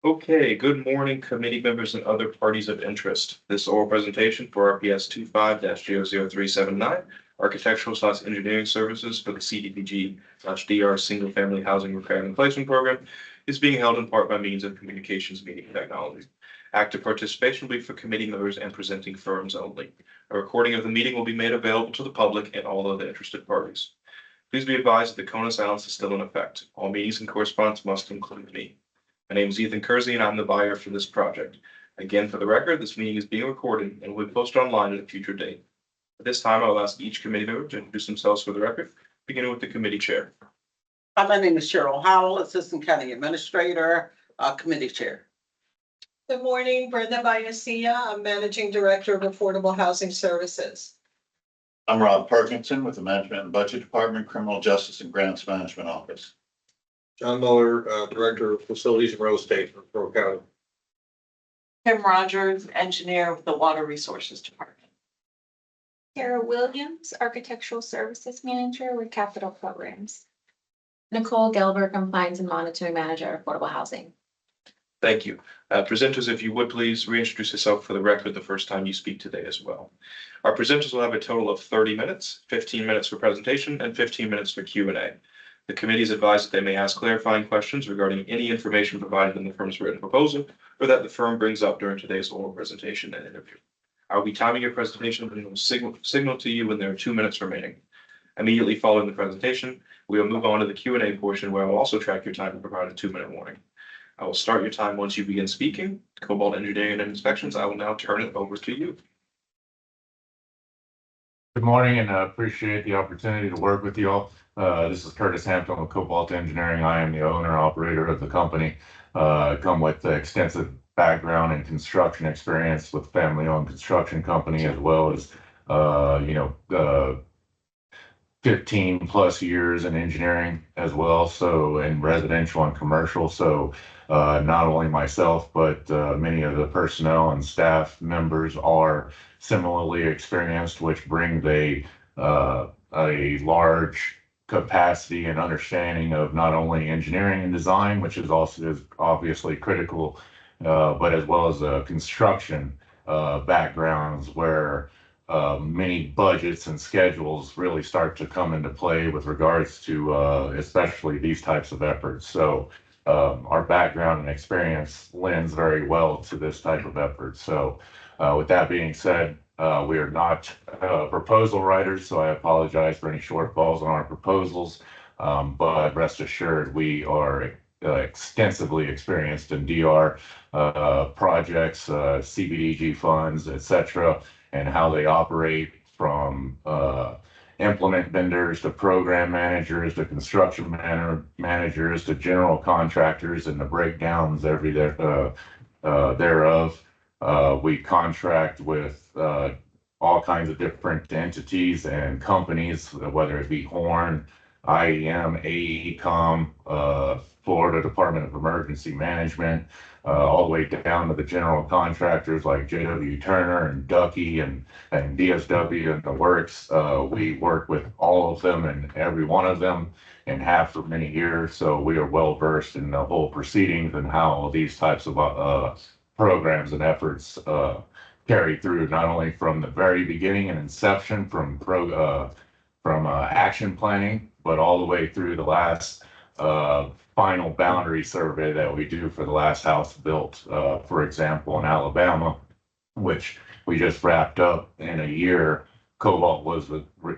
Okay, good morning, committee members and other parties of interest. This oral presentation for RPS 25-00379, Architectural/Engineering Services for the CDBG-DR Single Family Housing Repair and Replacement Program is being held in part by means of communications meeting technology. Active participation will be for committee members and presenting firms only. A recording of the meeting will be made available to the public and all other interested parties. Please be advised that the cone of silence is still in effect. All meetings and correspondence must include me. My name is Ethan Kersey and I'm the buyer for this project. Again, for the record, this meeting is being recorded and will be posted online at a future date. At this time, I will ask each committee member to introduce themselves for the record, beginning with the committee chair. Hi, my name is Cheryl Howell, Assistant County Administrator, Committee Chair. Good morning, Brenda Biasia. I'm Managing Director of Affordable Housing Services. I'm Rob Parkinson with the Management and Budget Department, Criminal Justice and Grants Management Office. John Mueller, Director of Facilities and Real Estate for Hillsborough County. Kim Rogers, Engineer with the Water Resources Department. Sarah Williams, Architectural Services Manager with Capital Programs. Nicole Gelber, Compliance and Monitoring Manager, Affordable Housing. Thank you. Presenters, if you would please reintroduce yourself for the record the first time you speak today as well. Our presenters will have a total of 30 minutes, 15 minutes for presentation and 15 minutes for Q&A. The committee is advised that they may ask clarifying questions regarding any information provided in the firm's written proposal or that the firm brings up during today's oral presentation and interview. I will be timing your presentation and will signal to you when there are 2 minutes remaining. Immediately following the presentation, we will move on to the Q&A portion where I will also track your time and provide a 2-minute warning. I will start your time once you begin speaking. Cobalt Engineering and Inspections, I will now turn it over to you. Good morning, and I appreciate the opportunity to work with you all. This is Curtis Hampton with Cobalt Engineering. I am the owner operator of the company. I come with extensive background and construction experience with family-owned construction company, as well as 15 plus years in engineering as well. So in residential and commercial. So not only myself, but many of the personnel and staff members are similarly experienced, which brings a large capacity and understanding of not only engineering and design, which is also obviously critical, but as well as construction backgrounds where many budgets and schedules really start to come into play with regards to especially these types of efforts. So our background and experience lends very well to this type of effort. So with that being said, we are not proposal writers, so I apologize for any shortfalls on our proposals, but rest assured we are extensively experienced in DR projects, CDBG funds, etc., and how they operate, from implement vendors to program managers to construction managers to general contractors, and the breakdowns thereof. We contract with all kinds of different entities and companies, whether it be Horn, IEM, AECOM, Florida Department of Emergency Management, all the way down to the general contractors like J.W. Turner and Ducky and DSW and the works. We work with all of them and every one of them and have for many years. So we are well versed in the whole proceedings and how these types of programs and efforts carry through, not only from the very beginning and inception from action planning, but all the way through the last final boundary survey that we do for the last house built, for example, in Alabama, which we just wrapped up in a year. Cobalt was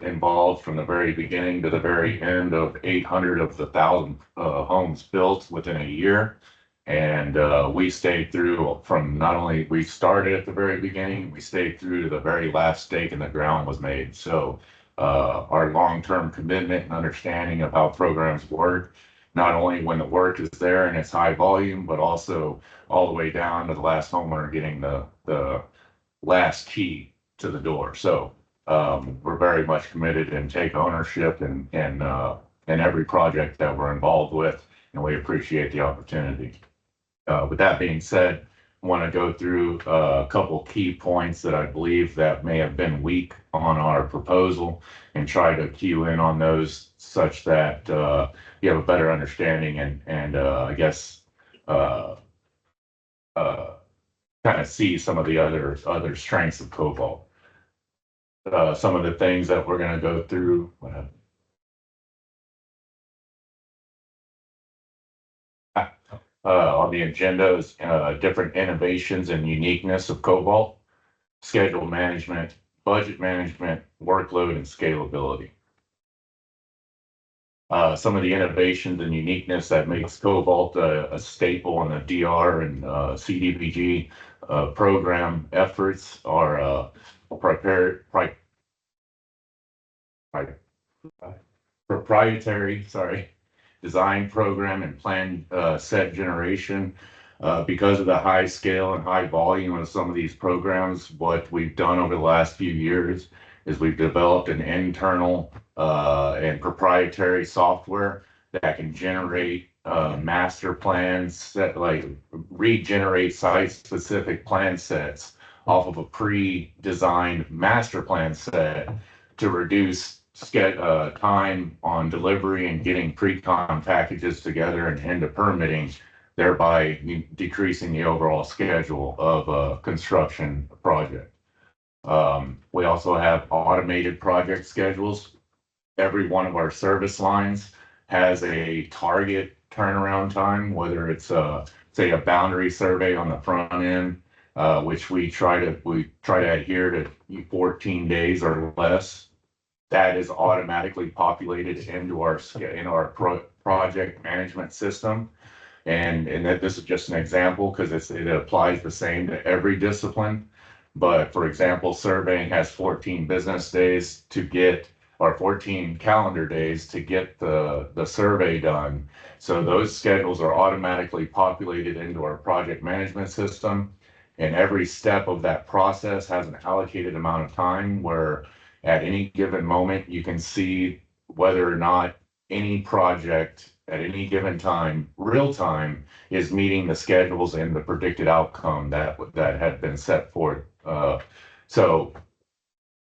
involved from the very beginning to the very end of 800 of the 1,000 homes built within a year. And we stayed through from not only we started at the very beginning, we stayed through to the very last stake in the ground was made. So our long-term commitment and understanding of how programs work, not only when the work is there and it's high volume, but also all the way down to the last homeowner getting the last key to the door. So we're very much committed and take ownership in every project that we're involved with, and we appreciate the opportunity. With that being said, I want to go through a couple key points that I believe that may have been weak on our proposal and try to cue in on those such that you have a better understanding and I guess kind of see some of the other strengths of Cobalt. Some of the things that we're going to go through. On the agenda is different innovations and uniqueness of Cobalt, schedule management, budget management, workload, and scalability. Some of the innovations and uniqueness that makes Cobalt a staple in the DR and CDBG program efforts are proprietary, design, program, and plan set generation. Because of the high scale and high volume of some of these programs, what we've done over the last few years is we've developed an internal and proprietary software that can generate master plans that regenerate site-specific plan sets off of a pre-designed master plan set to reduce time on delivery and getting pre-con packages together and into permitting, thereby decreasing the overall schedule of a construction project. We also have automated project schedules. Every one of our service lines has a target turnaround time, whether it's say a boundary survey on the front end, which we try to adhere to 14 days or less. That is automatically populated into our project management system. And that this is just an example because it applies the same to every discipline. But for example, surveying has 14 business days to get, or 14 calendar days to get the survey done. So those schedules are automatically populated into our project management system. And every step of that process has an allocated amount of time where at any given moment, you can see whether or not any project at any given time, real time, is meeting the schedules and the predicted outcome that had been set forth. So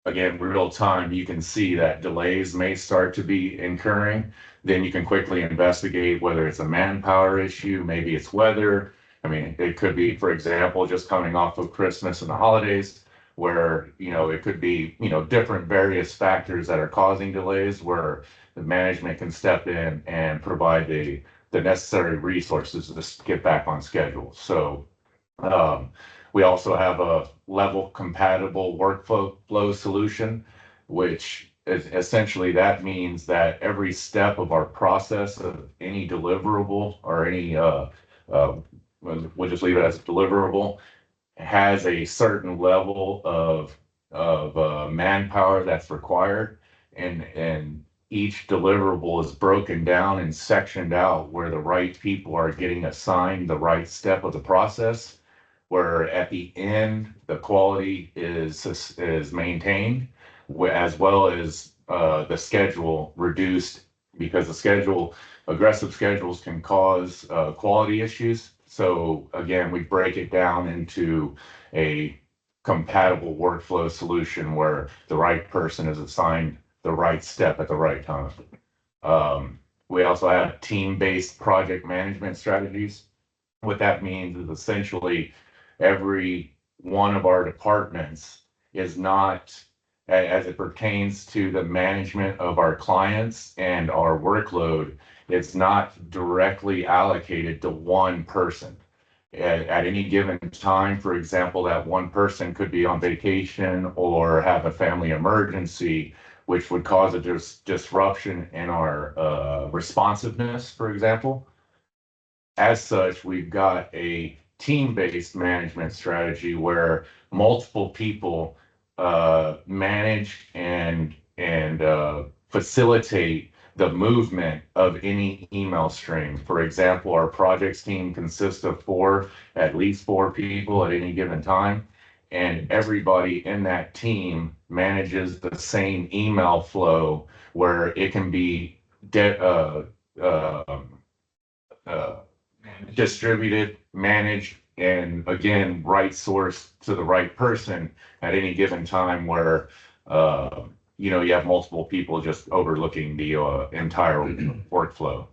again, real time, you can see that delays may start to be incurring. Then you can quickly investigate whether it's a manpower issue, maybe it's weather. I mean, it could be, for example, just coming off of Christmas and the holidays, where, it could be, different various factors that are causing delays where the management can step in and provide the necessary resources to get back on schedule. So we also have a level compatible workflow solution, which is essentially that means that every step of our process of any deliverable or any, we'll just leave it as a deliverable, has a certain level of manpower that's required, and each deliverable is broken down and sectioned out where the right people are getting assigned the right step of the process, where at the end the quality is maintained, as well as the schedule reduced, because aggressive schedules can cause quality issues. So again, we break it down into a compatible workflow solution where the right person is assigned the right step at the right time. We also have team-based project management strategies. What that means is essentially every one of our departments is not, as it pertains to the management of our clients and our workload, it's not directly allocated to one person. At any given time, for example, that one person could be on vacation or have a family emergency, which would cause a disruption in our responsiveness, for example. As such, we've got a team-based management strategy where multiple people manage and facilitate the movement of any email stream. For example, our projects team consists of at least four people at any given time, and everybody in that team manages the same email flow where it can be distributed, managed, and again, right source to the right person at any given time, where you have multiple people just overlooking the entire workflow.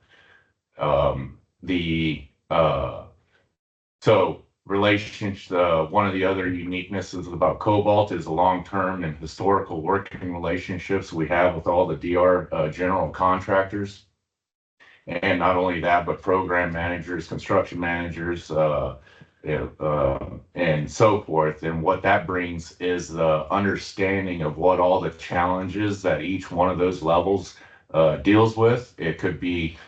So relationship, one of the other uniquenesses about Cobalt is the long-term and historical working relationships we have with all the DR general contractors. And not only that, but program managers, construction managers, and so forth. And what that brings is the understanding of what all the challenges that each one of those levels deals with. It could be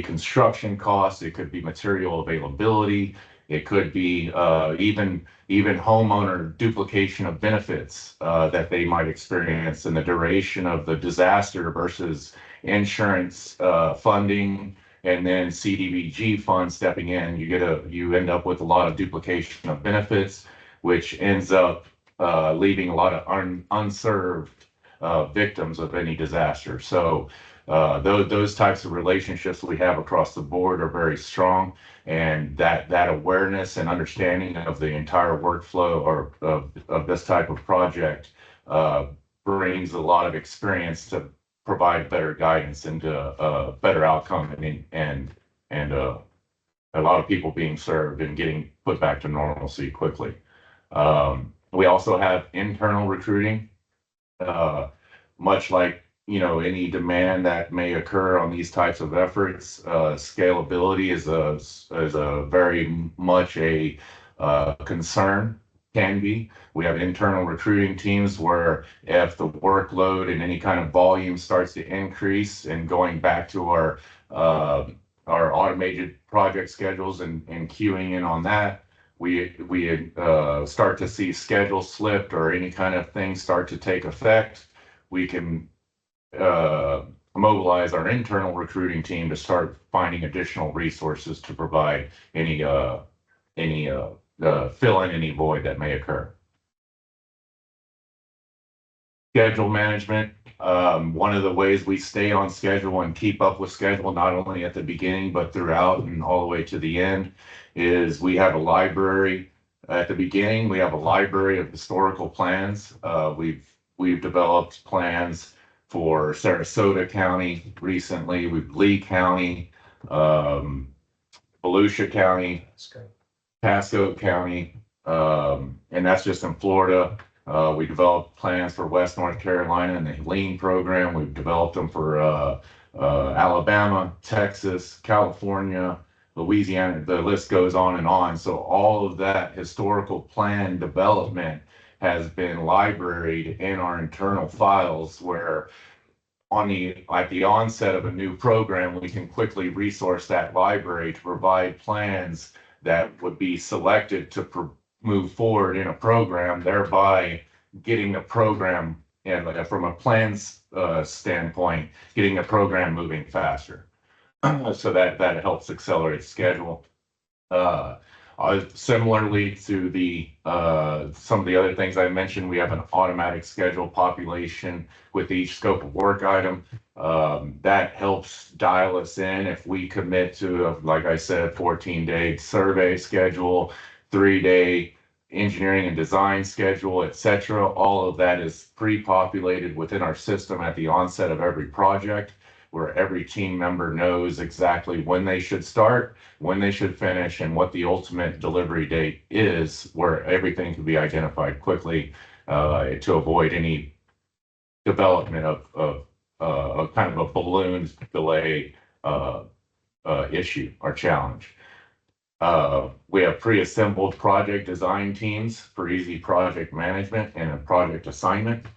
construction costs, it could be material availability, it could be even homeowner duplication of benefits that they might experience in the duration of the disaster versus insurance funding, and then CDBG funds stepping in. You end up with a lot of duplication of benefits, which ends up leaving a lot of unserved victims of any disaster. So those types of relationships we have across the board are very strong, and that awareness and understanding of the entire workflow or of this type of project brings a lot of experience to provide better guidance and a better outcome, and a lot of people being served and getting put back to normalcy quickly. We also have internal recruiting, much like any demand that may occur on these types of efforts. Scalability is a very much a concern. Can be. We have internal recruiting teams where if the workload and any kind of volume starts to increase, and going back to our automated project schedules and queuing in on that, we start to see schedules slipped or any kind of things start to take effect. We can mobilize our internal recruiting team to start finding additional resources to provide any fill in any void that may occur. Schedule management. One of the ways we stay on schedule and keep up with schedule, not only at the beginning, but throughout and all the way to the end, is we have a library. At the beginning, we have a library of historical plans. We've developed plans for Sarasota County recently, Lee County, Volusia County, Pasco County, and that's just in Florida. We developed plans for West North Carolina and the Lean program. We've developed them for Alabama, Texas, California, Louisiana. The list goes on and on. So all of that historical plan development has been libraried in our internal files, where at the onset of a new program, we can quickly resource that library to provide plans that would be selected to move forward in a program, thereby getting the program, and from a plans standpoint, getting the program moving faster. So that helps accelerate schedule. Similarly to some of the other things I mentioned, we have an automatic schedule population with each scope of work item. That helps dial us in if we commit to, like I said, 14-day survey schedule, 3-day engineering and design schedule, etc. All of that is pre-populated within our system at the onset of every project, where every team member knows exactly when they should start, when they should finish, and what the ultimate delivery date is, where everything can be identified quickly to avoid any development of kind of a balloon delay issue or challenge. We have pre-assembled project design teams for easy project management and a project assignment.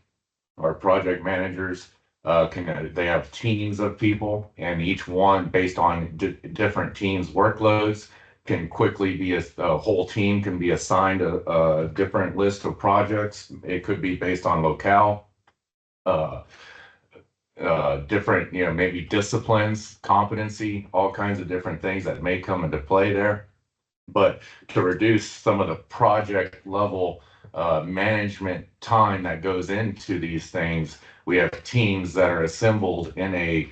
Our project managers they have teams of people, and each one, based on different teams' workloads, can quickly be a whole team can be assigned a different list of projects. It could be based on locale, different, maybe disciplines, competency, all kinds of different things that may come into play there. But to reduce some of the project level management time that goes into these things, we have teams that are assembled in a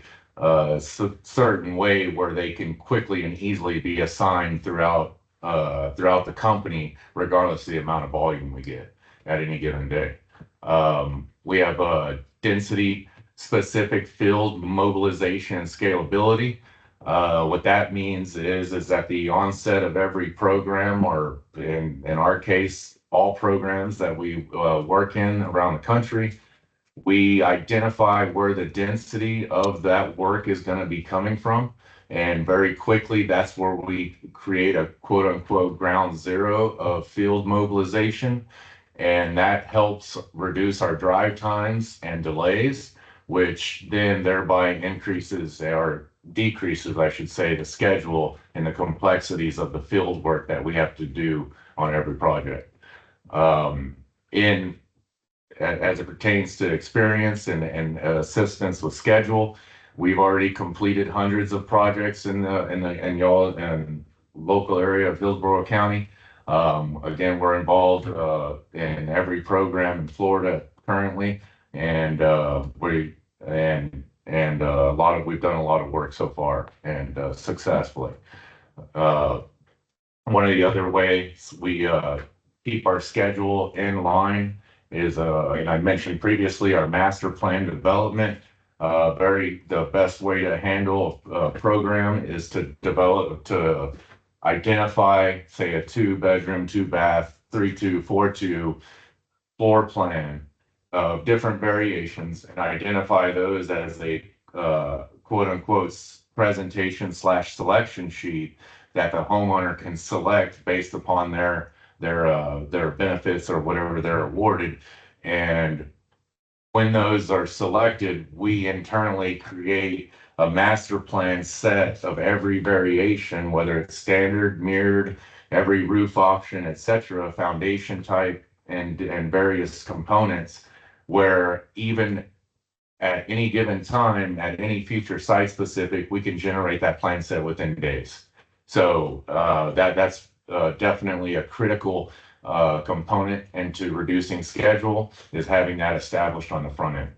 certain way where they can quickly and easily be assigned throughout the company, regardless of the amount of volume we get at any given day. We have density specific field mobilization and scalability. What that means is at the onset of every program, or in our case, all programs that we work in around the country, we identify where the density of that work is going to be coming from. And very quickly, that's where we create a quote unquote ground zero of field mobilization. And that helps reduce our drive times and delays, which then thereby increases or decreases, I should say, the schedule and the complexities of the field work that we have to do on every project. As it pertains to experience and assistance with schedule, we've already completed hundreds of projects in y'all and local area of Hillsborough County. Again, we're involved in every program in Florida currently, and we've done a lot of work so far and successfully. One of the other ways we keep our schedule in line is, and I mentioned previously, our master plan development. The best way to handle a program is to identify, say, a 2-bedroom, 2-bath, 3-2, 4-2 floor plan of different variations, and identify those as a quote unquote presentation / selection sheet that the homeowner can select based upon their benefits or whatever they're awarded. And when those are selected, we internally create a master plan set of every variation, whether it's standard, mirrored, every roof option, etc., foundation type, and various components, where even at any given time, at any future site specific, we can generate that plan set within days. So that's definitely a critical component into reducing schedule, is having that established on the front end.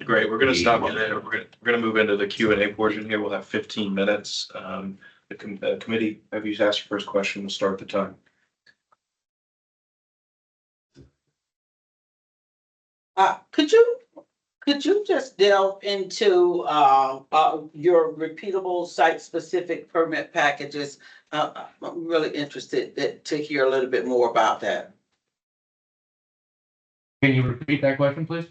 Great, we're gonna stop you there. We're gonna move into the Q&A portion here. We'll have 15 minutes. The committee, have you asked your first question? We'll start the time. Could you just delve into your repeatable site-specific permit packages? I'm really interested to hear a little bit more about that. Can you repeat that question, please?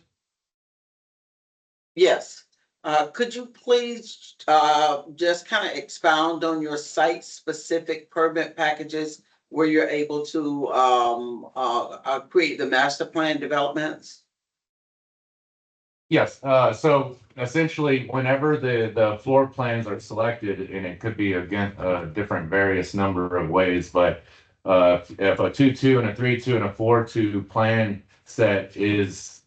Yes. Could you please just kind of expound on your site-specific permit packages where you're able to create the master plan developments? Yes, so essentially, whenever the floor plans are selected, and it could be, again, a different various number of ways, but if a 2-2 and a 3-2 and a 4-2 plan set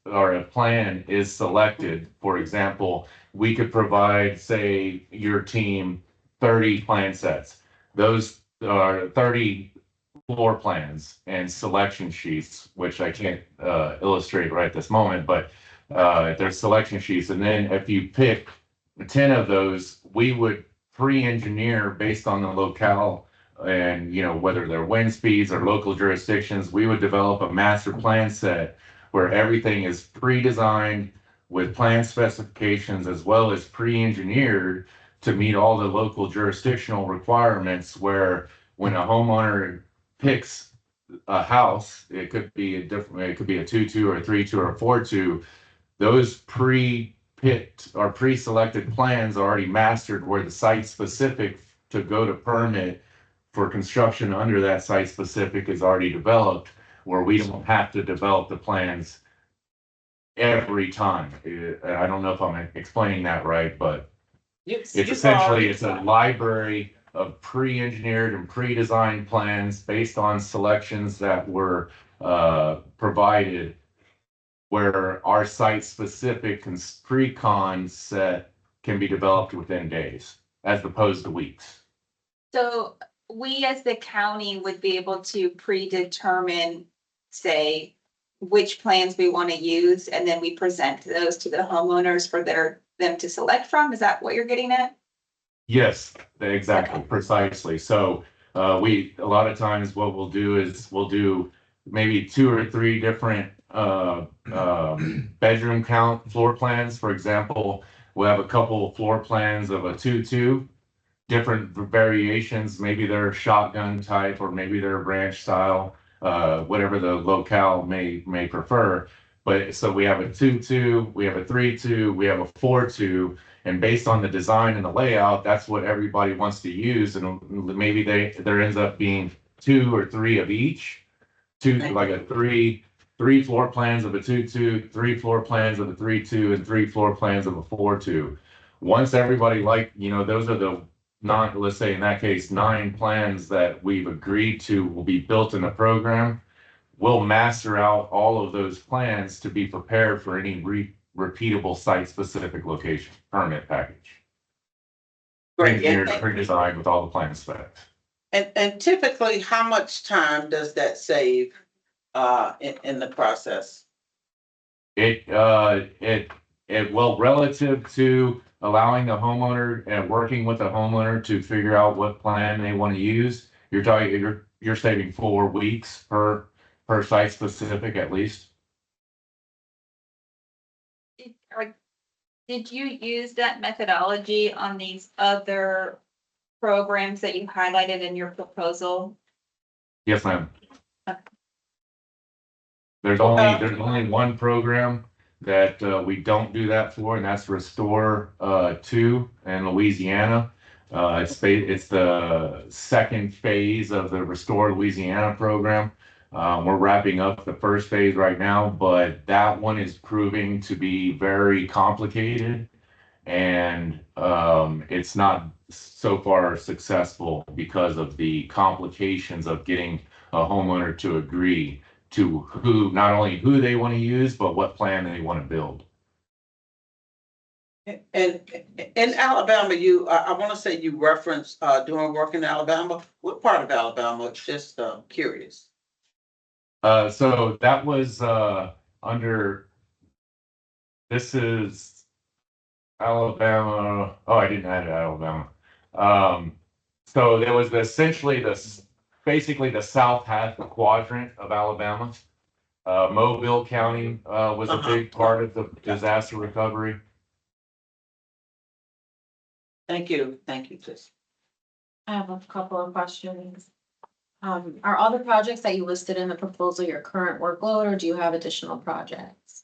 or a plan is selected, for example, we could provide, say, your team 30 plan sets. Those are 30 floor plans and selection sheets, which I can't illustrate right this moment, but there's selection sheets. And then if you pick 10 of those, we would pre-engineer based on the locale and, whether they're wind speeds or local jurisdictions, we would develop a master plan set where everything is pre-designed with plan specifications as well as pre-engineered to meet all the local jurisdictional requirements, where when a homeowner picks a house, it could be a 2-2 or a 3-2 or a 4-2. Those pre-picked or pre-selected plans are already mastered, where the site specific to go to permit for construction under that site specific is already developed, where we don't have to develop the plans every time. I don't know if I'm explaining that right, but it's essentially a library of pre-engineered and pre-designed plans based on selections that were provided, where our site-specific pre-con set can be developed within days, as opposed to weeks. So we as the county would be able to predetermine, say, which plans we want to use, and then we present those to the homeowners for them to select from. Is that what you're getting at? Yes, exactly, precisely. So a lot of times what we'll do is we'll do maybe 2 or 3 different bedroom count floor plans. For example, We'll have a couple of floor plans of a 2-2, different variations. Maybe they're shotgun type, or maybe they're ranch style, whatever the locale may prefer. But so we have a 2-2, we have a 3-2, we have a 4-2, and based on the design and the layout, that's what everybody wants to use. And maybe there ends up being 2 or 3 of each, like a three floor plans of a 2-2, 3 floor plans of a 3-2, and 3 floor plans of a 4-2. Once everybody those are the let's say in that case, 9 plans that we've agreed to will be built in the program. We'll master out all of those plans to be prepared for any repeatable site-specific location permit package. Great. Engineered, pre-designed with all the plan specs. And typically, how much time does that save in the process? Well, relative to allowing the homeowner and working with the homeowner to figure out what plan they want to use, you're saving 4 weeks per site specific at least. Did you use that methodology on these other programs that you highlighted in your proposal? Yes, ma'am. Okay. There's only one program that we don't do that for, and that's Restore 2 in Louisiana. It's the second phase of the Restore Louisiana program. We're wrapping up the first phase right now, but that one is proving to be very complicated, and it's not so far successful because of the complications of getting a homeowner to agree to not only who they want to use, but what plan they want to build. And in Alabama, I want to say you referenced doing work in Alabama. What part of Alabama? Just curious. So that was this is Alabama. Oh, I didn't add Alabama. So there was basically the south half the quadrant of Alabama. Mobile County was a big part of the disaster recovery. Thank you, Chris. I have a couple of questions. Are all the projects that you listed in the proposal your current workload, or do you have additional projects?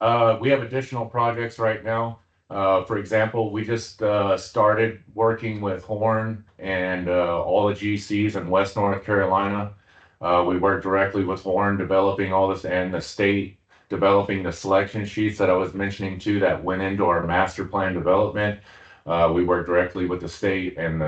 We have additional projects right now. For example, we just started working with Horn and all the GCs in West North Carolina. We worked directly with Horn developing all this, and the state developing the selection sheets that I was mentioning too that went into our master plan development. We worked directly with the state and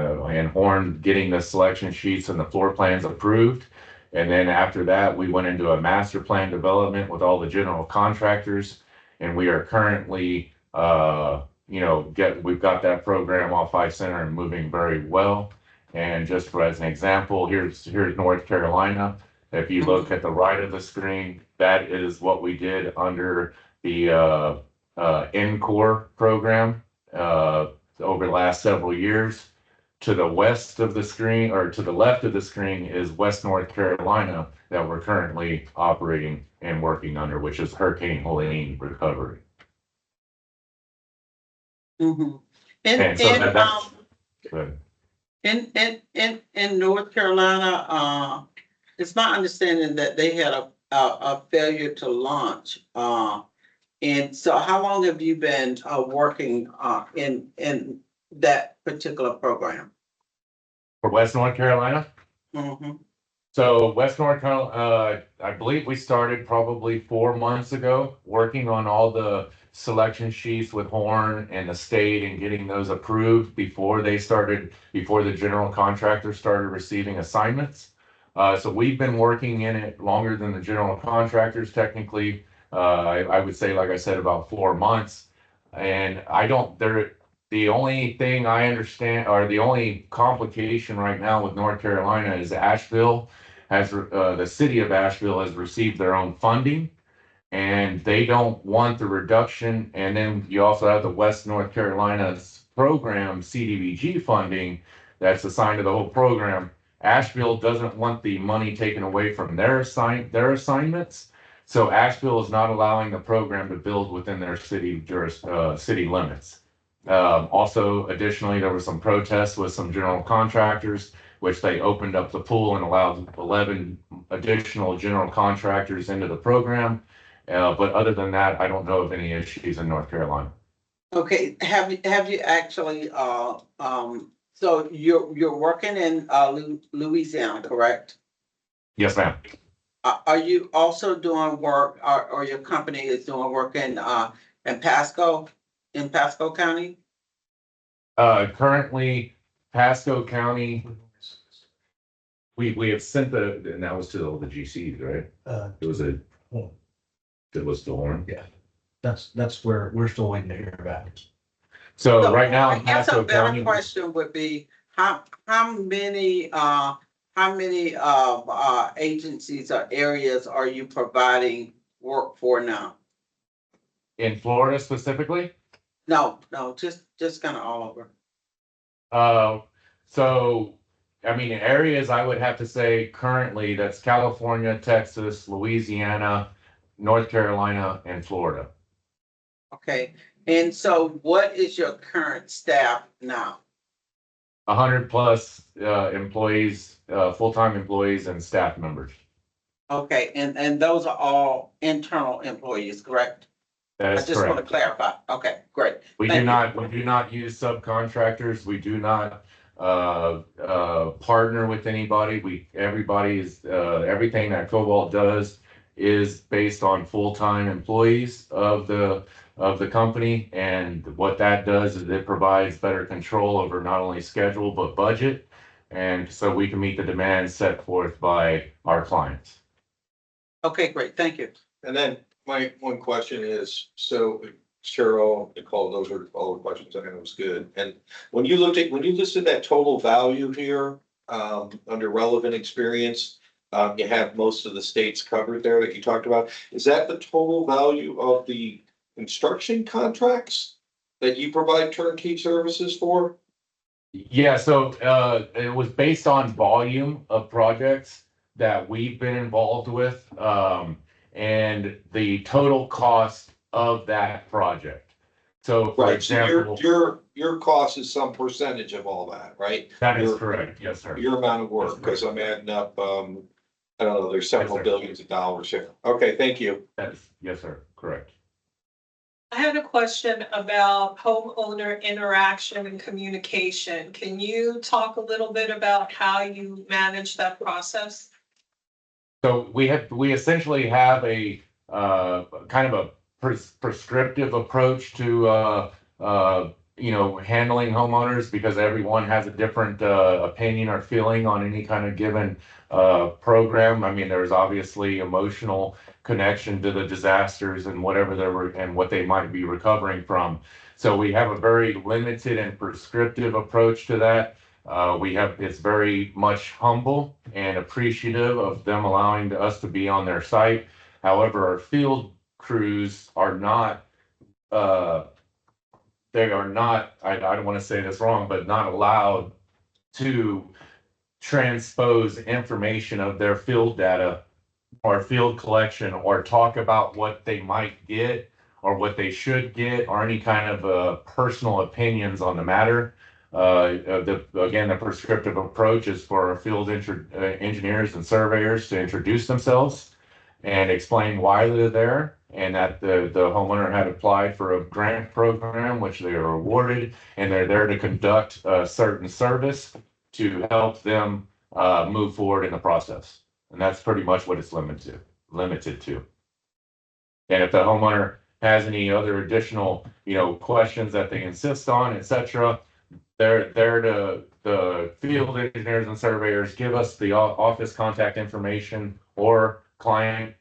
Horn getting the selection sheets and the floor plans approved. And then after that, we went into a master plan development with all the general contractors. And we are currently, we've got that program off I-Center and moving very well. And just as an example, here's North Carolina. If you look at the right of the screen, that is what we did under the NCORE program over the last several years. To the west of the screen, or to the left of the screen, is West North Carolina that we're currently operating and working under, which is Hurricane Helene recovery. Mm-hmm. In North Carolina, it's my understanding that they had a failure to launch. And so how long have you been working in that particular program? For West North Carolina? Mm-hmm. So West North Carolina, I believe we started probably 4 months ago working on all the selection sheets with Horn and the state and getting those approved before the general contractor started receiving assignments. So we've been working in it longer than the general contractors technically. I would say, like I said, about 4 months. And the only thing I understand, or the only complication right now with North Carolina, is Asheville the city of Asheville has received their own funding, and they don't want the reduction. And then you also have the West North Carolina's program, CDBG funding, that's assigned to the whole program. Asheville doesn't want the money taken away from their assignments. So Asheville is not allowing the program to build within their city limits. Also, additionally, there were some protests with some general contractors, which they opened up the pool and allowed 11 additional general contractors into the program. But other than that, I don't know of any issues in North Carolina. Okay, have you actually, so you're working in, Louisiana, correct? Yes, ma'am. Are you also doing work, or your company is doing work in Pasco County? Currently, Pasco County, we have sent and that was to all the GCs, right? It was it was the horn. Yeah. That's where we're still waiting to hear back. So right now I in guess a Pasco better County, question would be, how many agencies or areas are you providing work for now? in Florida specifically, No, just kind of all over. so I mean, areas I would have to say currently that's California, Texas, Louisiana, North Carolina, and Florida. Okay, and so what is your current staff now? 100+ employees, full-time employees and staff members. Okay, and those are all internal employees, correct? That I is just want to correct. clarify. Okay, great. We Thank do not use subcontractors. We do not partner with anybody. Everybody is everything that Cobalt does is based on full-time employees of the company, and what that does is it provides better control over not only schedule but budget, and so we can meet the demands set forth by our clients. Okay, great. Thank you. And then my one question is, so Cheryl, Nicole, those are all the questions I had. Was good. And when you listed that total value here, under relevant experience, you have most of the states covered there that you talked about. Is that the total value of the construction contracts that you provide turnkey services for? Yeah, so it was based on volume of projects that we've been involved with, and the total cost of that project. So for Right, so example, your cost is some percentage of all that, right? that is correct. Yes, sir. Your amount of work, because I'm adding up, I don't know, there's several sir. billions of dollars here. Okay, thank you. That is, yes, sir. Correct. I had a question about homeowner interaction and communication. Can you talk a little bit about how you manage that process? So we essentially have a kind of a prescriptive approach to handling homeowners, because everyone has a different opinion or feeling on any kind of given program. I mean, there's obviously emotional connection to the disasters and whatever and what they might be recovering from. So we have a very limited and prescriptive approach to that. It's very much humble and appreciative of them allowing us to be on their site. However, our field crews are not, I don't want to say this wrong, but not allowed to transpose information of their field data or field collection, or talk about what they might get or what they should get, or any kind of personal opinions on the matter. Again, the prescriptive approach is for our field engineers and surveyors to introduce themselves and explain why they're there, and that the homeowner had applied for a grant program, which they were awarded, and they're there to conduct a certain service to help them move forward in the process. And that's pretty much what it's limited to. And if the homeowner has any other additional, questions that they insist on, etc., they're to the field engineers and surveyors give us the office contact information or client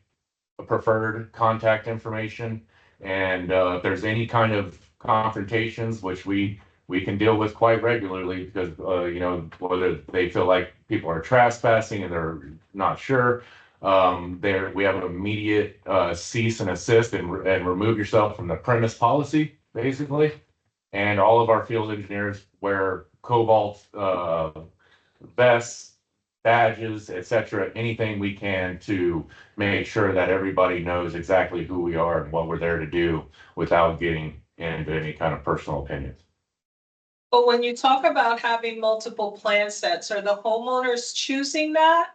preferred contact information. And if there's any kind of confrontations, which we can deal with quite regularly, because whether they feel like people are trespassing and they're not sure, we have an immediate cease and assist and remove yourself from the premise policy, basically. And all of our field engineers wear Cobalt vests badges, et cetera, anything we can to make sure that everybody knows exactly who we are and what we're there to do without getting into any kind of personal opinions. But when you talk about having multiple plan sets, are the homeowners choosing that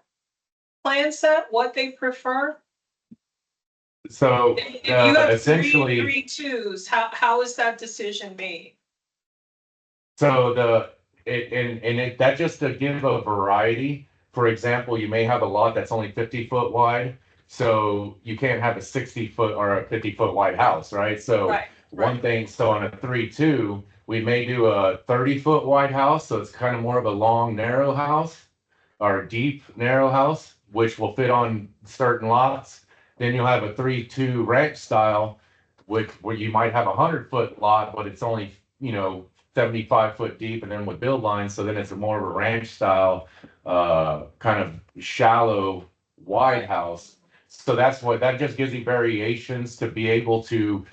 plan set, what they prefer? So If you have essentially, three twos, how is that decision made? so that just to give a variety. For example, you may have a lot that's only 50 foot wide, so you can't have a 60 foot or a 50 foot wide house, right? So Right, one thing, so on a 3-2, we may do a 30 foot wide house, so it's kind of more of a long, narrow house or deep, narrow house, which will fit on certain lots. Then you'll have a 3-2 ranch style, where you might have a 100-foot lot, but it's only, 75 foot deep and then with build lines. So then it's more of a ranch style, kind of shallow, wide house. So that just gives you variations to be able to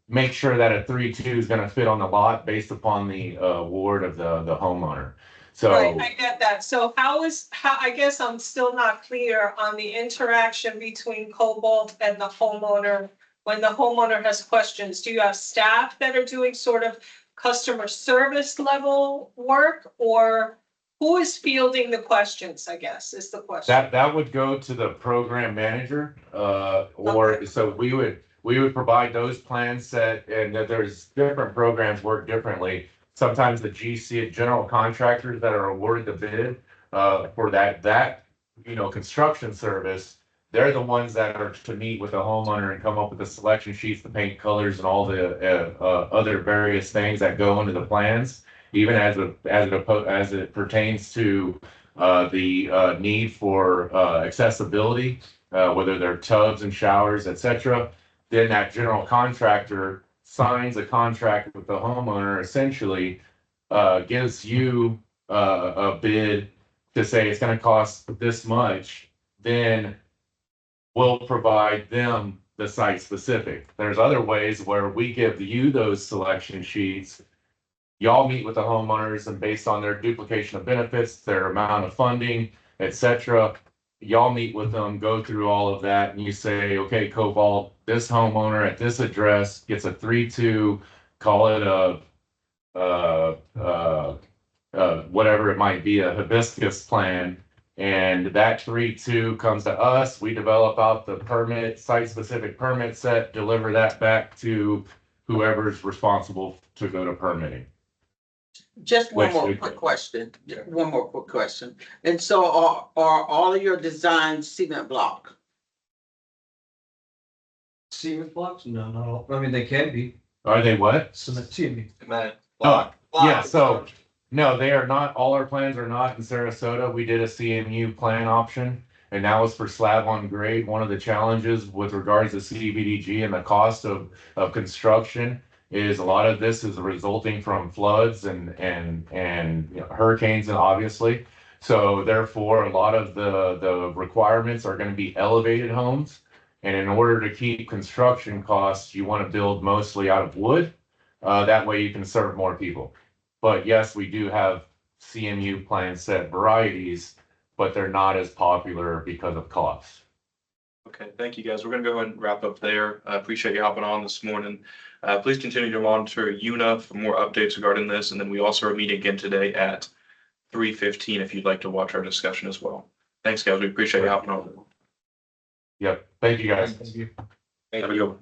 make sure that a 3-2 is going to fit on the lot based upon the award of the homeowner. So right, I get that. So I guess I'm still not clear on the interaction between Cobalt and the homeowner. When the homeowner has questions, do you have staff that are doing sort of customer service level work, or who is fielding the questions, I guess, is the question. that would go to the program manager, or so we would provide those plans set, and that there's different programs work differently. Sometimes the GC general contractors that are awarded the bid for that construction service, they're the ones that are to meet with the homeowner and come up with the selection sheets, the paint colors, and all the other various things that go into the plans, even as it pertains to the need for accessibility, whether they're tubs and showers, etc. Then that general contractor signs a contract with the homeowner, essentially gives you a bid to say it's going to cost this much. Then we'll provide them the site specific. There's other ways where we give you those selection sheets. Y'all meet with the homeowners, and based on their duplication of benefits, their amount of funding, etc., y'all meet with them, go through all of that, and you say, okay, Cobalt, this homeowner at this address gets a 3-2, call it whatever it might be, a hibiscus plan. And that 3-2 comes to us. We develop out the permit, site-specific permit set, deliver that back to whoever's responsible to go to permitting. Just one more quick question. And so are all of your designs cement block? Cement blocks? No, not all. I mean, they can be. Are they what? Cement. Yeah, so no, they are not. All our plans are not in Sarasota. We did a CMU plan option, and that was for slab on grade. One of the challenges with regards to CDBG and the cost of construction is a lot of this is resulting from floods and hurricanes, and obviously. So therefore, a lot of the requirements are going to be elevated homes. And in order to keep construction costs, you want to build mostly out of wood. That way you can serve more people. But yes, we do have CMU plan set varieties, but they're not as popular because of cost. Okay, thank you guys. We're gonna go ahead and wrap up there. I appreciate you hopping on this morning. Please continue to monitor UNA for more updates regarding this. And then we also are meeting again today at 3:15 if you'd like to watch our discussion as well. Thanks, guys. We appreciate you hopping on. Yep. Thank you guys. Thank you. Have a good one.